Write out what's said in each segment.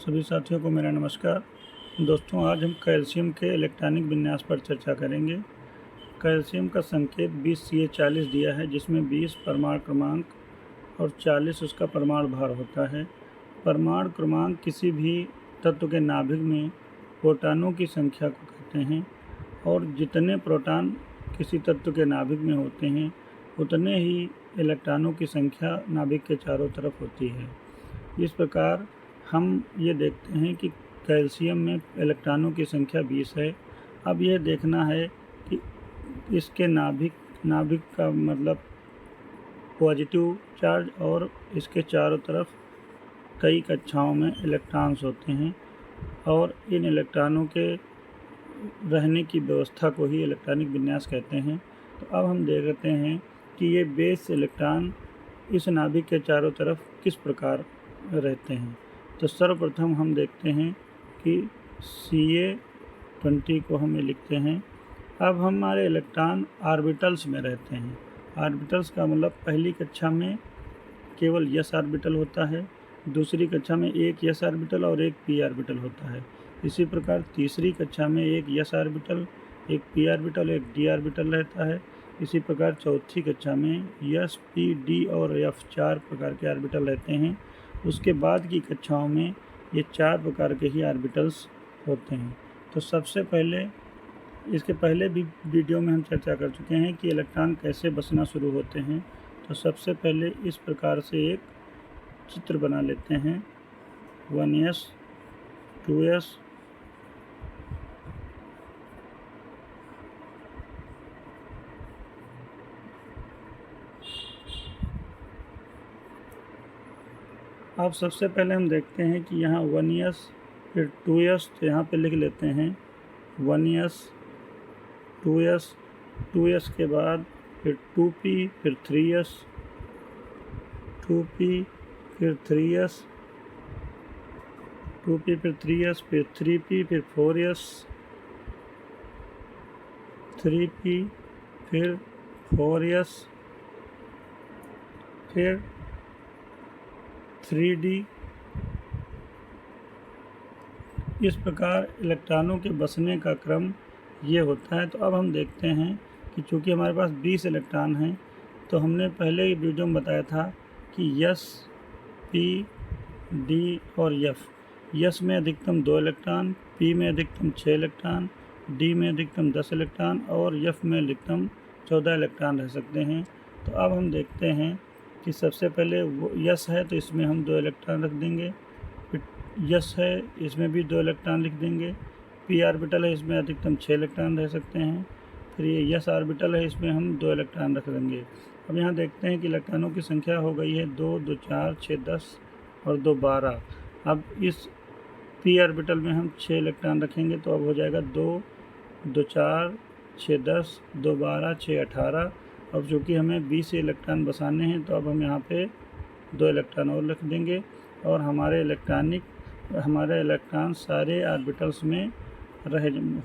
सभी साथियों को मेरा नमस्कार। दोस्तों, आज हम कैल्शियम के इलेक्ट्रॉनिक विन्यास पर चर्चा करेंगे। कैल्शियम का संकेत 20 Ca40 दिया है, जिसमें 20 परमाणु क्रमांक और 40 उसका परमाणु भार होता है। परमाणु क्रमांक किसी भी तत्व के नाभिक में प्रोटॉनों की संख्या को कहते हैं, और जितने प्रोटॉन किसी तत्व के नाभिक में होते हैं उतने ही इलेक्ट्रॉनों की संख्या नाभिक के चारों तरफ होती है। इस प्रकार हम ये देखते हैं कि कैल्शियम में इलेक्ट्रॉनों की संख्या 20 है। अब यह देखना है कि इसके नाभिक का मतलब पॉजिटिव चार्ज और इसके चारों तरफ कई कक्षाओं में इलेक्ट्रॉन्स होते हैं, और इन इलेक्ट्रॉनों के रहने की व्यवस्था को ही इलेक्ट्रॉनिक विन्यास कहते हैं। तो अब हम देखते हैं कि ये बेस इलेक्ट्रॉन इस नाभिक के चारों तरफ किस प्रकार रहते हैं। तो सर्वप्रथम हम देखते हैं कि Ca20 को हम लिखते हैं। अब हमारे इलेक्ट्रॉन ऑर्बिटल्स में रहते हैं। ऑर्बिटल्स का मतलब पहली कक्षा में केवल s ऑर्बिटल होता है, दूसरी कक्षा में एक s ऑर्बिटल और एक p ऑर्बिटल होता है। इसी प्रकार तीसरी कक्षा में एक s ऑर्बिटल, एक p ऑर्बिटल, एक d ऑर्बिटल रहता है। इसी प्रकार चौथी कक्षा में s, p, d और f 4 प्रकार के ऑर्बिटल रहते हैं। उसके बाद की कक्षाओं में ये 4 प्रकार के ही ऑर्बिटल्स होते हैं। तो सबसे पहले इसके पहले भी वीडियो में हम चर्चा कर चुके हैं कि इलेक्ट्रॉन कैसे बसना शुरू होते हैं। तो सबसे पहले इस प्रकार से एक चित्र बना लेते हैं। 1s, 2s, अब सबसे पहले हम देखते हैं कि यहाँ 1s फिर 2s, तो यहाँ पे लिख लेते हैं 1s, 2s, 2s के बाद फिर 2p, फिर 3s, 2p, फिर 3s, 2p, फिर 3s, फिर 3p, फिर 4s, 3p, फिर 4s, फिर 3d। इस प्रकार इलेक्ट्रॉनों के बसने का क्रम ये होता है। तो अब हम देखते हैं कि चूँकि हमारे पास 20 इलेक्ट्रॉन हैं, तो हमने पहले ही वीडियो में बताया था कि s, p, d और f। s में अधिकतम 2 इलेक्ट्रॉन, p में अधिकतम 6 इलेक्ट्रॉन, d में अधिकतम 10 इलेक्ट्रॉन और f में अधिकतम 14 इलेक्ट्रॉन रह सकते हैं। तो अब हम देखते हैं कि सबसे पहले वो s है, तो इसमें हम 2 इलेक्ट्रॉन रख देंगे। फिर s है, इसमें भी 2 इलेक्ट्रॉन लिख देंगे। p ऑर्बिटल है, इसमें अधिकतम 6 इलेक्ट्रॉन रह सकते हैं। फिर ये s ऑर्बिटल है, इसमें हम 2 इलेक्ट्रॉन रख देंगे। अब यहाँ देखते हैं कि इलेक्ट्रॉनों की संख्या हो गई है 2, 2, 4, 6, 10 और 2, 12। अब इस p ऑर्बिटल में हम 6 इलेक्ट्रॉन रखेंगे, तो अब हो जाएगा 2, 2, 4, 6, 10, 2, 12, 6, 18। अब चूँकि हमें 20 इलेक्ट्रॉन बसाने हैं, तो अब हम यहाँ पे 2 इलेक्ट्रॉन और लिख देंगे, और हमारे इलेक्ट्रॉन सारे ऑर्बिटल्स में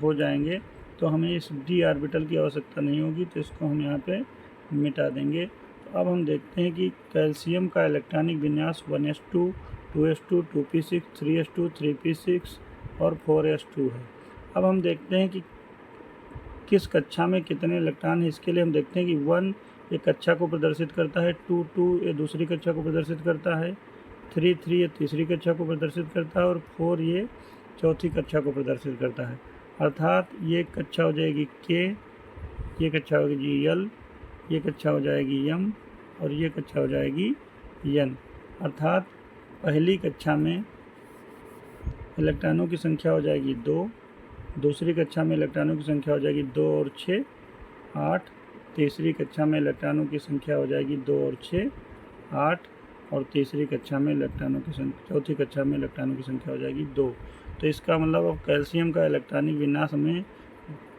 हो जाएंगे। तो हमें इस d ऑर्बिटल की आवश्यकता नहीं होगी, तो इसको हम यहाँ पे मिटा देंगे। तो अब हम देखते हैं कि कैल्शियम का इलेक्ट्रॉनिक विन्यास 1s2, 2s2, 2p6, 3s2, 3p6 और 4s2 है। अब हम देखते हैं कि किस कक्षा में कितने इलेक्ट्रॉन हैं। इसके लिए हम देखते हैं कि 1 एक कक्षा को प्रदर्शित करता है, 2, 2 ये दूसरी कक्षा को प्रदर्शित करता है, 3, 3 ये तीसरी कक्षा को प्रदर्शित करता है, और 4 ये चौथी कक्षा को प्रदर्शित करता है। अर्थात ये कक्षा हो जाएगी K, ये कक्षा होगी L, ये कक्षा हो जाएगी M और ये कक्षा हो जाएगी N। अर्थात पहली कक्षा में इलेक्ट्रॉनों की संख्या हो जाएगी 2, दूसरी कक्षा में इलेक्ट्रॉनों की संख्या हो जाएगी 2 और 6, 8, तीसरी कक्षा में इलेक्ट्रॉनों की संख्या हो जाएगी 2 और 6, 8, और तीसरी कक्षा में चौथी कक्षा में इलेक्ट्रॉनों की संख्या हो जाएगी 2। तो इसका मतलब अब कैल्शियम का इलेक्ट्रॉनिक विन्यास हमें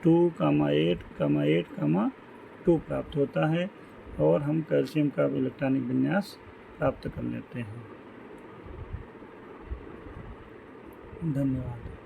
2, 8, 8, 2 प्राप्त होता है, और हम कैल्शियम का इलेक्ट्रॉनिक विन्यास प्राप्त कर लेते हैं। धन्यवाद।